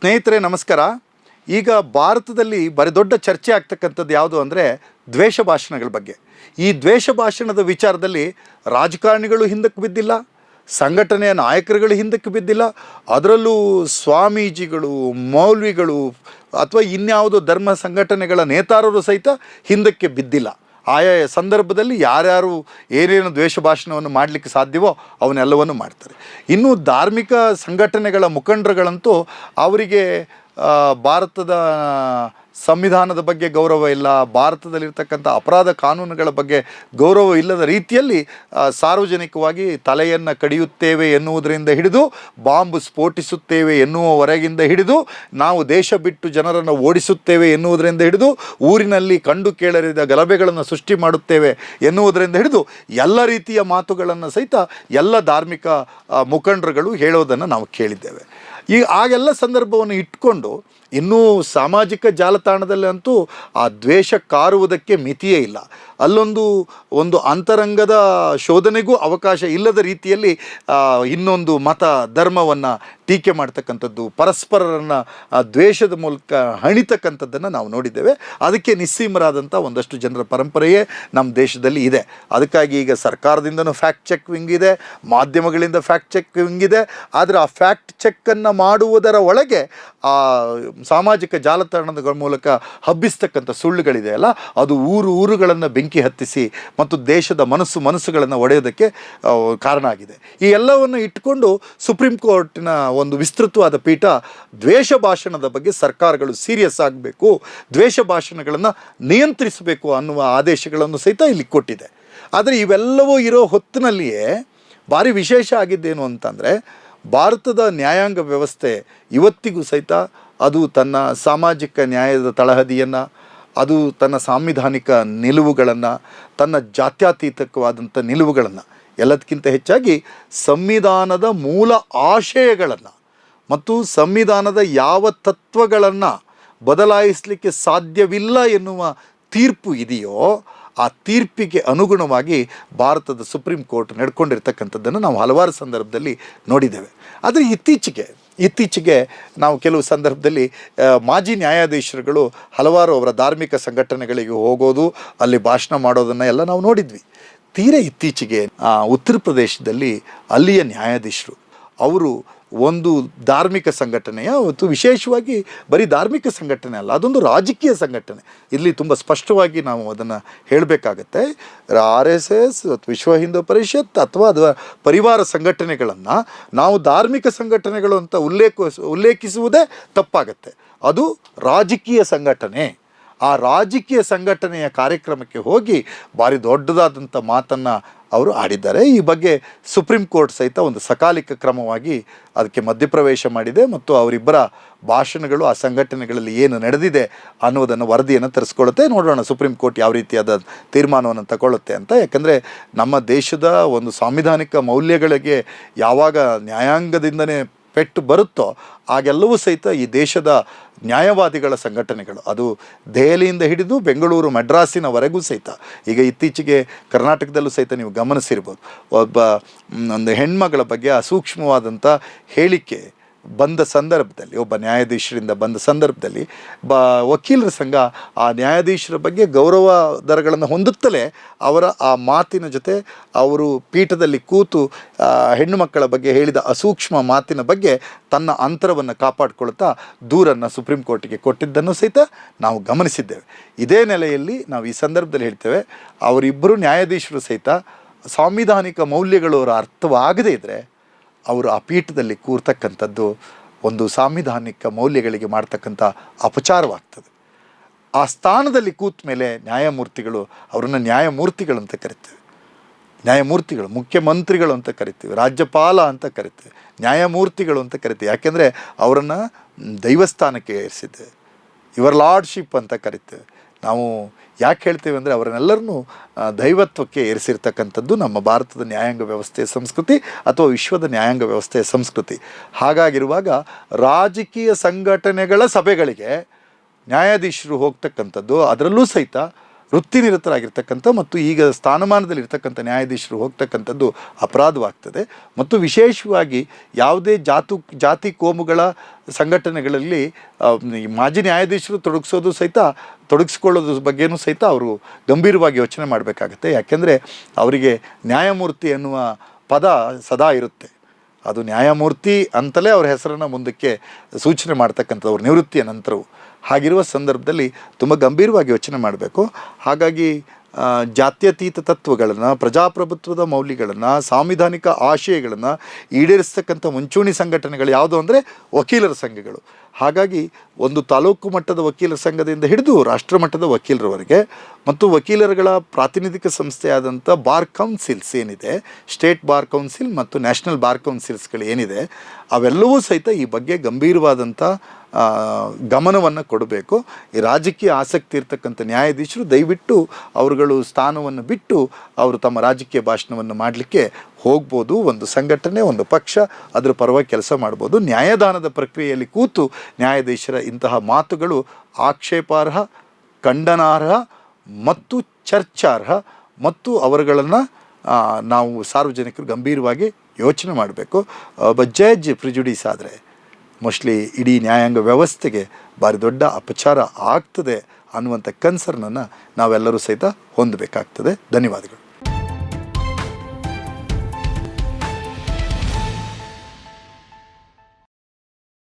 ಸ್ನೇಹಿತರೆ ನಮಸ್ಕಾರ. ಈಗ ಭಾರತದಲ್ಲಿ ದೊಡ್ಡ ಚರ್ಚೆ ಆಗ್ತಕ್ಕಂಥದ್ದು ಯಾವುದು ಅಂದರೆ ದ್ವೇಷ ಭಾಷಣಗಳ ಬಗ್ಗೆ. ಈ ದ್ವೇಷ ಭಾಷಣದ ವಿಚಾರದಲ್ಲಿ ರಾಜಕಾರಣಿಗಳು ಹಿಂದಕ್ಕೆ ಬಿದ್ದಿಲ್ಲ, ಸಂಘಟನೆಯ ನಾಯಕರುಗಳು ಹಿಂದಕ್ಕೆ ಬಿದ್ದಿಲ್ಲ, ಅದರಲ್ಲೂ ಸ್ವಾಮೀಜಿಗಳು, ಮೌಲ್ವಿಗಳು ಅಥವಾ ಇನ್ಯಾವುದೋ ಧರ್ಮ ಸಂಘಟನೆಗಳ ನೇತಾರರು ಸಹಿತ ಹಿಂದಕ್ಕೆ ಬಿದ್ದಿಲ್ಲ. ಆಯಾ ಸಂದರ್ಭದಲ್ಲಿ ಯಾರ್ಯಾರು ಏನೇನು ದ್ವೇಷ ಭಾಷಣವನ್ನು ಮಾಡಲಿಕ್ಕೆ ಸಾಧ್ಯವೋ ಅವನ್ನೆಲ್ಲವನ್ನು ಮಾಡ್ತಾರೆ. ಇನ್ನು ಧಾರ್ಮಿಕ ಸಂಘಟನೆಗಳ ಮುಖಂಡರುಗಳಂತೂ ಅವರಿಗೆ ಭಾರತದ ಸಂವಿಧಾನದ ಬಗ್ಗೆ ಗೌರವ ಇಲ್ಲ, ಭಾರತದಲ್ಲಿರ್ತಕ್ಕಂಥ ಅಪರಾಧ ಕಾನೂನುಗಳ ಬಗ್ಗೆ ಗೌರವ ಇಲ್ಲದ ರೀತಿಯಲ್ಲಿ ಸಾರ್ವಜನಿಕವಾಗಿ ತಲೆಯನ್ನು ಕಡಿಯುತ್ತೇವೆ ಎನ್ನುವುದರಿಂದ ಹಿಡಿದು ಬಾಂಬ್ ಸ್ಫೋಟಿಸುತ್ತೇವೆ ಎನ್ನುವವರೆಗಿಂದ ಹಿಡಿದು ನಾವು ದೇಶ ಬಿಟ್ಟು ಜನರನ್ನು ಓಡಿಸುತ್ತೇವೆ ಎನ್ನುವುದರಿಂದ ಹಿಡಿದು ಊರಿನಲ್ಲಿ ಕಂಡು ಕೇಳರಿದ ಗಲಭೆಗಳನ್ನು ಸೃಷ್ಟಿ ಮಾಡುತ್ತೇವೆ ಎನ್ನುವುದರಿಂದ ಹಿಡಿದು ಎಲ್ಲ ರೀತಿಯ ಮಾತುಗಳನ್ನು ಸಹಿತ ಎಲ್ಲ ಧಾರ್ಮಿಕ ಮುಖಂಡರುಗಳು ಹೇಳೋದನ್ನು ನಾವು ಕೇಳಿದ್ದೇವೆ. ಆಗೆಲ್ಲ ಸಂದರ್ಭವನ್ನು ಇಟ್ಕೊಂಡು ಇನ್ನೂ ಸಾಮಾಜಿಕ ಜಾಲತಾಣದಲ್ಲಂತೂ ಆ ದ್ವೇಷ ಕಾರುವುದಕ್ಕೆ ಮಿತಿಯೇ ಇಲ್ಲ. ಅಲ್ಲೊಂದು ಅಂತರಂಗದ ಶೋಧನೆಗೂ ಅವಕಾಶ ಇಲ್ಲದ ರೀತಿಯಲ್ಲಿ ಇನ್ನೊಂದು ಮತ ಧರ್ಮವನ್ನು ಟೀಕೆ ಮಾಡ್ತಕ್ಕಂಥದ್ದು, ಪರಸ್ಪರರನ್ನು ದ್ವೇಷದ ಮೂಲಕ ಹಣಿತಕ್ಕಂಥದ್ದನ್ನು ನಾವು ನೋಡಿದ್ದೇವೆ. ಅದಕ್ಕೆ ನಿಸ್ಸೀಮರಾದಂಥ ಒಂದಷ್ಟು ಜನರ ಪರಂಪರೆಯೇ ನಮ್ಮ ದೇಶದಲ್ಲಿ ಇದೆ. ಅದಕ್ಕಾಗಿ ಈಗ ಸರ್ಕಾರದಿಂದನೂ ಫ್ಯಾಕ್ಟ್ ಚೆಕ್ ವಿಂಗ್ ಇದೆ, ಮಾಧ್ಯಮಗಳಿಂದ ಫ್ಯಾಕ್ಟ್ ಚೆಕ್ ವಿಂಗ್ ಇದೆ. ಆದರೆ ಆ ಫ್ಯಾಕ್ಟ್ ಚೆಕ್ಕನ್ನು ಮಾಡುವುದರ ಒಳಗೆ ಆ ಸಾಮಾಜಿಕ ಜಾಲತಾಣಗಳ ಮೂಲಕ ಹಬ್ಬಿಸ್ತಕ್ಕಂಥ ಸುಳ್ಳುಗಳಿದೆಯಲ್ಲ, ಅದು ಊರುಗಳನ್ನು ಬೆಂಕಿ ಹತ್ತಿಸಿ ಮತ್ತು ದೇಶದ ಮನಸ್ಸುಗಳನ್ನು ಒಡೆಯೋದಕ್ಕೆ ಕಾರಣ ಆಗಿದೆ. ಈ ಎಲ್ಲವನ್ನು ಇಟ್ಟುಕೊಂಡು ಸುಪ್ರೀಂ ಕೋರ್ಟಿನ ಒಂದು ವಿಸ್ತೃತವಾದ ಪೀಠ ದ್ವೇಷ ಭಾಷಣದ ಬಗ್ಗೆ ಸರ್ಕಾರಗಳು ಸೀರಿಯಸ್ ಆಗಬೇಕು, ದ್ವೇಷ ಭಾಷಣಗಳನ್ನು ನಿಯಂತ್ರಿಸಬೇಕು ಅನ್ನುವ ಆದೇಶಗಳನ್ನು ಸಹಿತ ಇಲ್ಲಿ ಕೊಟ್ಟಿದೆ. ಆದರೆ ಇವೆಲ್ಲವೂ ಇರೋ ಹೊತ್ತಿನಲ್ಲಿಯೇ ಭಾರಿ ವಿಶೇಷ ಆಗಿದ್ದೇನು ಅಂತಂದರೆ, ಭಾರತದ ನ್ಯಾಯಾಂಗ ವ್ಯವಸ್ಥೆ ಇವತ್ತಿಗೂ ಸಹಿತ ಅದು ತನ್ನ ಸಾಮಾಜಿಕ ನ್ಯಾಯದ ತಳಹದಿಯನ್ನು, ಅದು ತನ್ನ ಸಾಂವಿಧಾನಿಕ ನಿಲುವುಗಳನ್ನು, ತನ್ನ ಜಾತ್ಯತೀತಕವಾದಂಥ ನಿಲುವುಗಳನ್ನು, ಎಲ್ಲದಕ್ಕಿಂತ ಹೆಚ್ಚಾಗಿ ಸಂವಿಧಾನದ ಮೂಲ ಆಶಯಗಳನ್ನು ಮತ್ತು ಸಂವಿಧಾನದ ಯಾವ ತತ್ವಗಳನ್ನು ಬದಲಾಯಿಸಲಿಕ್ಕೆ ಸಾಧ್ಯವಿಲ್ಲ ಎನ್ನುವ ತೀರ್ಪು ಇದೆಯೋ ಆ ತೀರ್ಪಿಗೆ ಅನುಗುಣವಾಗಿ ಭಾರತದ ಸುಪ್ರೀಂ ಕೋರ್ಟ್ ನಡ್ಕೊಂಡಿರ್ತಕ್ಕಂಥದ್ದನ್ನು ನಾವು ಹಲವಾರು ಸಂದರ್ಭದಲ್ಲಿ ನೋಡಿದ್ದೇವೆ. ಆದರೆ ಇತ್ತೀಚೆಗೆ ನಾವು ಕೆಲವು ಸಂದರ್ಭದಲ್ಲಿ ಮಾಜಿ ನ್ಯಾಯಾಧೀಶರುಗಳು ಹಲವಾರು ಅವರ ಧಾರ್ಮಿಕ ಸಂಘಟನೆಗಳಿಗೆ ಹೋಗೋದು, ಅಲ್ಲಿ ಭಾಷಣ ಮಾಡೋದನ್ನು ಎಲ್ಲ ನಾವು ನೋಡಿದ್ವಿ. ತೀರಾ ಇತ್ತೀಚೆಗೆ ಉತ್ತರ ಪ್ರದೇಶದಲ್ಲಿ ಅಲ್ಲಿಯ ನ್ಯಾಯಾಧೀಶರು ಅವರು ಒಂದು ಧಾರ್ಮಿಕ ಸಂಘಟನೆಯ ಮತ್ತು ವಿಶೇಷವಾಗಿ ಬರೀ ಧಾರ್ಮಿಕ ಸಂಘಟನೆ ಅಲ್ಲ, ಅದೊಂದು ರಾಜಕೀಯ ಸಂಘಟನೆ. ಇಲ್ಲಿ ತುಂಬ ಸ್ಪಷ್ಟವಾಗಿ ನಾವು ಅದನ್ನು ಹೇಳಬೇಕಾಗತ್ತೆ. RSS, ವಿಶ್ವ ಹಿಂದೂ ಪರಿಷತ್ ಅಥವಾ ಅದರ ಪರಿವಾರ ಸಂಘಟನೆಗಳನ್ನು ನಾವು ಧಾರ್ಮಿಕ ಸಂಘಟನೆಗಳು ಅಂತ ಉಲ್ಲೇಖಿಸುವುದೇ ತಪ್ಪಾಗತ್ತೆ. ಅದು ರಾಜಕೀಯ ಸಂಘಟನೆ. ಆ ರಾಜಕೀಯ ಸಂಘಟನೆಯ ಕಾರ್ಯಕ್ರಮಕ್ಕೆ ಹೋಗಿ ಭಾರಿ ದೊಡ್ಡದಾದಂಥ ಮಾತನ್ನು ಅವರು ಆಡಿದ್ದಾರೆ. ಈ ಬಗ್ಗೆ ಸುಪ್ರೀಂ ಕೋರ್ಟ್ ಸಹಿತ ಒಂದು ಸಕಾಲಿಕ ಕ್ರಮವಾಗಿ ಅದಕ್ಕೆ ಮಧ್ಯಪ್ರವೇಶ ಮಾಡಿದೆ ಮತ್ತು ಅವರಿಬ್ಬರ ಭಾಷಣಗಳು ಆ ಸಂಘಟನೆಗಳಲ್ಲಿ ಏನು ನಡೆದಿದೆ ಅನ್ನೋದನ್ನು ವರದಿಯನ್ನು ತರಿಸ್ಕೊಳ್ಳುತ್ತೆ. ನೋಡೋಣ ಸುಪ್ರೀಂ ಕೋರ್ಟ್ ಯಾವ ರೀತಿಯಾದ ತೀರ್ಮಾನವನ್ನು ತಗೊಳ್ಳುತ್ತೆ ಅಂತ. ಯಾಕಂದರೆ ನಮ್ಮ ದೇಶದ ಒಂದು ಸಾಂವಿಧಾನಿಕ ಮೌಲ್ಯಗಳಿಗೆ ಯಾವಾಗ ನ್ಯಾಯಾಂಗದಿಂದನೇ ಪೆಟ್ಟು ಬರುತ್ತೋ ಆಗೆಲ್ಲವೂ ಸಹಿತ ಈ ದೇಶದ ನ್ಯಾಯವಾದಿಗಳ ಸಂಘಟನೆಗಳು, ಅದು ದೆಹಲಿಯಿಂದ ಹಿಡಿದು ಬೆಂಗಳೂರು ಮಡ್ರಾಸಿನವರೆಗೂ ಸಹಿತ, ಈಗ ಇತ್ತೀಚೆಗೆ ಕರ್ನಾಟಕದಲ್ಲೂ ಸಹಿತ ನೀವು ಗಮನಿಸಿರ್ಬೋದು, ಒಂದು ಹೆಣ್ಮಗಳ ಬಗ್ಗೆ ಅಸೂಕ್ಷ್ಮವಾದಂಥ ಹೇಳಿಕೆ ಬಂದ ಸಂದರ್ಭದಲ್ಲಿ, ಒಬ್ಬ ನ್ಯಾಯಾಧೀಶರಿಂದ ಬಂದ ಸಂದರ್ಭದಲ್ಲಿ ವಕೀಲರ ಸಂಘ ಆ ನ್ಯಾಯಾಧೀಶರ ಬಗ್ಗೆ ಗೌರವ ದರಗಳನ್ನು ಹೊಂದುತ್ತಲೇ ಅವರ ಆ ಮಾತಿನ ಜೊತೆ ಅವರು ಪೀಠದಲ್ಲಿ ಕೂತು ಹೆಣ್ಣು ಮಕ್ಕಳ ಬಗ್ಗೆ ಹೇಳಿದ ಅಸೂಕ್ಷ್ಮ ಮಾತಿನ ಬಗ್ಗೆ ತನ್ನ ಅಂತರವನ್ನು ಕಾಪಾಡಿಕೊಳ್ತಾ ದೂರನ್ನು ಸುಪ್ರೀಂ ಕೋರ್ಟಿಗೆ ಕೊಟ್ಟಿದ್ದನ್ನು ಸಹಿತ ನಾವು ಗಮನಿಸಿದ್ದೇವೆ. ಇದೇ ನೆಲೆಯಲ್ಲಿ ನಾವು ಈ ಸಂದರ್ಭದಲ್ಲಿ ಹೇಳ್ತೇವೆ, ಅವರಿಬ್ಬರು ನ್ಯಾಯಾಧೀಶರು ಸಹಿತ ಸಾಂವಿಧಾನಿಕ ಮೌಲ್ಯಗಳು ಅವರ ಅರ್ಥವಾಗದೇ ಇದ್ದರೆ ಅವರು ಆ ಪೀಠದಲ್ಲಿ ಕೂರ್ತಕ್ಕಂಥದ್ದು ಒಂದು ಸಾಂವಿಧಾನಿಕ ಮೌಲ್ಯಗಳಿಗೆ ಮಾಡ್ತಕ್ಕಂಥ ಅಪಚಾರವಾಗ್ತದೆ. ಆ ಸ್ಥಾನದಲ್ಲಿ ಕೂತ ಮೇಲೆ ನ್ಯಾಯಮೂರ್ತಿಗಳು ಅವರನ್ನು ನ್ಯಾಯಮೂರ್ತಿಗಳು ಅಂತ ಕರಿತೇವೆ, ನ್ಯಾಯಮೂರ್ತಿಗಳು, ಮುಖ್ಯಮಂತ್ರಿಗಳು ಅಂತ ಕರಿತೀವಿ, ರಾಜ್ಯಪಾಲ ಅಂತ ಕರಿತೀವಿ, ನ್ಯಾಯಮೂರ್ತಿಗಳು ಅಂತ ಕರಿತೀವಿ. ಯಾಕೆಂದರೆ ಅವರನ್ನು ದೈವಸ್ಥಾನಕ್ಕೆ ಏರಿಸಿದ್ದೇವೆ, ಯುವರ್ ಲಾರ್ಡ್ಶಿಪ್ ಅಂತ ಕರಿತೇವೆ. ನಾವು ಯಾಕೆ ಹೇಳ್ತೇವೆ ಅಂದರೆ ಅವರನ್ನೆಲ್ಲರನ್ನೂ ದೈವತ್ವಕ್ಕೆ ಏರಿಸಿರ್ತಕ್ಕಂಥದ್ದು ನಮ್ಮ ಭಾರತದ ನ್ಯಾಯಾಂಗ ವ್ಯವಸ್ಥೆಯ ಸಂಸ್ಕೃತಿ ಅಥವಾ ವಿಶ್ವದ ನ್ಯಾಯಾಂಗ ವ್ಯವಸ್ಥೆಯ ಸಂಸ್ಕೃತಿ. ಹಾಗಾಗಿರುವಾಗ ರಾಜಕೀಯ ಸಂಘಟನೆಗಳ ಸಭೆಗಳಿಗೆ ನ್ಯಾಯಾಧೀಶರು ಹೋಗ್ತಕ್ಕಂಥದ್ದು, ಅದರಲ್ಲೂ ಸಹಿತ ವೃತ್ತಿನಿರತರಾಗಿರ್ತಕ್ಕಂಥ ಮತ್ತು ಈಗ ಸ್ಥಾನಮಾನದಲ್ಲಿರ್ತಕ್ಕಂಥ ನ್ಯಾಯಾಧೀಶರು ಹೋಗ್ತಕ್ಕಂಥದ್ದು ಅಪರಾಧವಾಗ್ತದೆ. ಮತ್ತು ವಿಶೇಷವಾಗಿ ಯಾವುದೇ ಜಾತಿ ಕೋಮುಗಳ ಸಂಘಟನೆಗಳಲ್ಲಿ ಈ ಮಾಜಿ ನ್ಯಾಯಾಧೀಶರು ತೊಡಗಿಸ್ಕೊಳ್ಳೋದ್ರ ಬಗ್ಗೆನೂ ಸಹಿತ ಅವರು ಗಂಭೀರವಾಗಿ ಯೋಚನೆ ಮಾಡಬೇಕಾಗತ್ತೆ. ಯಾಕೆಂದರೆ ಅವರಿಗೆ ನ್ಯಾಯಮೂರ್ತಿ ಎನ್ನುವ ಪದ ಸದಾ ಇರುತ್ತೆ. ಅದು ನ್ಯಾಯಮೂರ್ತಿ ಅಂತಲೇ ಅವ್ರ ಹೆಸರನ್ನು ಮುಂದಕ್ಕೆ ಸೂಚನೆ ಮಾಡ್ತಕ್ಕಂಥವ್ರು ನಿವೃತ್ತಿಯ ನಂತರವು. ಹಾಗಿರುವ ಸಂದರ್ಭದಲ್ಲಿ ತುಂಬ ಗಂಭೀರವಾಗಿ ಯೋಚನೆ ಮಾಡಬೇಕು. ಹಾಗಾಗಿ ಜಾತ್ಯತೀತ ತತ್ವಗಳನ್ನು, ಪ್ರಜಾಪ್ರಭುತ್ವದ ಮೌಲ್ಯಗಳನ್ನು, ಸಾಂವಿಧಾನಿಕ ಆಶಯಗಳನ್ನು ಈಡೇರಿಸ್ತಕ್ಕಂಥ ಮುಂಚೂಣಿ ಸಂಘಟನೆಗಳು ಯಾವುದು ಅಂದರೆ ವಕೀಲರ ಸಂಘಗಳು. ಹಾಗಾಗಿ ಒಂದು ತಾಲೂಕು ಮಟ್ಟದ ವಕೀಲರ ಸಂಘದಿಂದ ಹಿಡಿದು ರಾಷ್ಟ್ರ ಮಟ್ಟದ ವಕೀಲರವರೆಗೆ ಮತ್ತು ವಕೀಲರುಗಳ ಪ್ರಾತಿನಿಧಿಕ ಸಂಸ್ಥೆಯಾದಂಥ ಬಾರ್ ಕೌನ್ಸಿಲ್ಸ್ ಏನಿದೆ, ಸ್ಟೇಟ್ ಬಾರ್ ಕೌನ್ಸಿಲ್ ಮತ್ತು ನ್ಯಾಷನಲ್ ಬಾರ್ ಕೌನ್ಸಿಲ್ಸ್ಗಳು ಏನಿದೆ, ಅವೆಲ್ಲವೂ ಸಹಿತ ಈ ಬಗ್ಗೆ ಗಂಭೀರವಾದಂಥ ಗಮನವನ್ನು ಕೊಡಬೇಕು. ಈ ರಾಜಕೀಯ ಆಸಕ್ತಿ ಇರ್ತಕ್ಕಂಥ ನ್ಯಾಯಾಧೀಶರು ದಯವಿಟ್ಟು ಅವರುಗಳು ಸ್ಥಾನವನ್ನು ಬಿಟ್ಟು ಅವರು ತಮ್ಮ ರಾಜಕೀಯ ಭಾಷಣವನ್ನು ಮಾಡಲಿಕ್ಕೆ ಹೋಗ್ಬೋದು. ಒಂದು ಸಂಘಟನೆ, ಒಂದು ಪಕ್ಷ ಅದರ ಪರವಾಗಿ ಕೆಲಸ ಮಾಡ್ಬೋದು. ನ್ಯಾಯದಾನದ ಪ್ರಕ್ರಿಯೆಯಲ್ಲಿ ಕೂತು ನ್ಯಾಯಾಧೀಶರ ಇಂತಹ ಮಾತುಗಳು ಆಕ್ಷೇಪಾರ್ಹ, ಖಂಡನಾರ್ಹ ಮತ್ತು ಚರ್ಚಾರ್ಹ ಮತ್ತು ಅವರುಗಳನ್ನು ನಾವು ಸಾರ್ವಜನಿಕರು ಗಂಭೀರವಾಗಿ ಯೋಚನೆ ಮಾಡಬೇಕು. ಒಬ್ಬ ಜಡ್ಜ್ ಪ್ರಿಜುಡಿಸ್ ಆದರೆ ಮೋಸ್ಟ್ಲಿ ಇಡೀ ನ್ಯಾಯಾಂಗ ವ್ಯವಸ್ಥೆಗೆ ಭಾರಿ ದೊಡ್ಡ ಅಪಚಾರ ಆಗ್ತದೆ ಅನ್ನುವಂಥ ಕನ್ಸರ್ನನ್ನು ನಾವೆಲ್ಲರೂ ಸಹಿತ ಹೊಂದಬೇಕಾಗ್ತದೆ. ಧನ್ಯವಾದಗಳು.